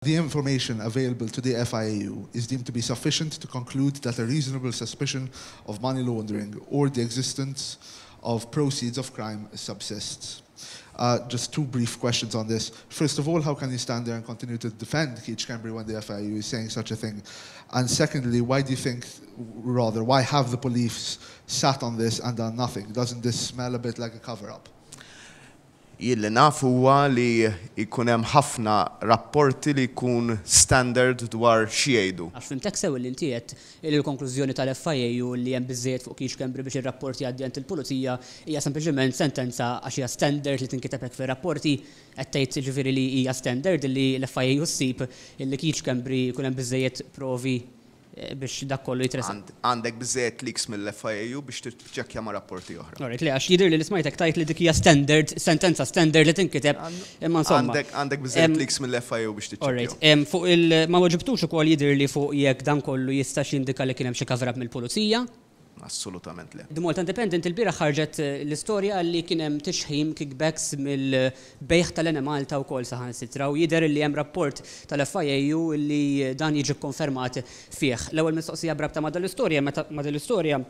The information available to the FIAU is deemed to be sufficient to conclude that a reasonable suspicion of money laundering or the existence of proceeds of crime subsists. Just two brief questions on this. First of all, how can you stand there and continue to defend Keith Schembri when the FIAU is saying such a thing? And secondly, why do you think, rather, why have the police sat on this and done nothing? Doesn't this smell a bit like a cover-up? Illi nafu huwa li jkun hemm ħafna rapporti li jkun standard dwar xi jgħidu. Għax fimtek sew li inti qed il-konklużjoni tal-FIAU li hemm biżżejjed fuq Keith Schembri biex ir-rapport jgħaddi għand il-pulizija hija sempliċement sentenza għax hija standard li tinkiteb hekk fir-rapporti qed tgħid jiġifieri li hija standard li l-FIAU ssib illi Keith Schembri jkun hemm biżżejjed provi biex dak kollu jitresa. Għandek biżżejjed leaks mill-FIAU biex tiċċekkja ma' rapporti oħra. Alright, li għax jidher li smajtek tajt li dik hija standard, sentenza standard li tinkiteb imma insomma. Għandek biżżejjed leaks mill-FIAU biex tiċċekkja. Alright, fuq ma waġibtux ukoll jidher li fuq jekk dan kollu jistax jindika li kien hemm xi cover-up mill-pulizija. Assolutament le. The Malta Independent il-bieraħ ħarġet l-istorja li kien hemm tixħim kickbacks mill-bejħ tal-Ena Malta wkoll saħansitra u jidher li hemm rapport tal-FIAU li dan jiġi konfermat fih. L-ewwel mistoqsija brabta ma' dal-istorja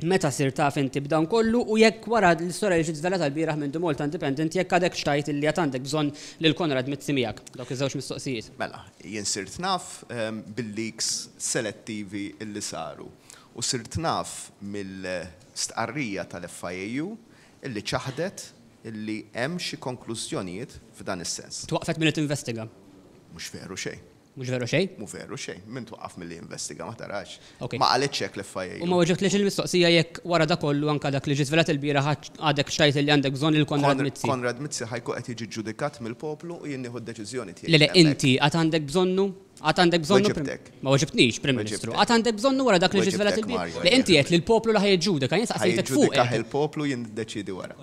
meta sir taf inti b'dan kollu u jekk wara l-istorja li ġiet żvelata l-bieraħ minn The Malta Independent jekk għadek xtajt li għad għandek bżonn lil Konrad Mizzi miegħek. Dawk iż-żewġ mistoqsijiet. Mela, jien sirt naf bil-leaks selettivi illi saru. U sirt naf mill-stqarrija tal-FIAU illi ċaħdet illi hemm xi konklużjonijiet f'dan is-sens. Twaqfet milli tinvestiga. Mhux veru xejn. Mhux veru xejn? Mhu veru xejn. Min twaqqaf milli investiga ma tarax. Okay. Ma qaletx hekk l-FIAU. U ma weġġetlix il-mistoqsija jekk wara dak kollu anke dak li ġiet żvelat il-bieraħ għadek xtajt li għandek bżonn il-Konrad Mizzi. Konrad Mizzi ħajkun qed jiġi ġudikat mill-poplu u jien nieħu d-deċiżjoni tiegħi. Le inti għad għandek bżonnu? Għad għandek bżonnu? Ma weġibtniex, Prim Ministru. Għad għandek bżonnu wara dak li ġiet żvelat il-bieraħ. Le inti qed li l-poplu li ħajġġudika, jien saqsejtek fuq. Il-poplu jien deċidi wara.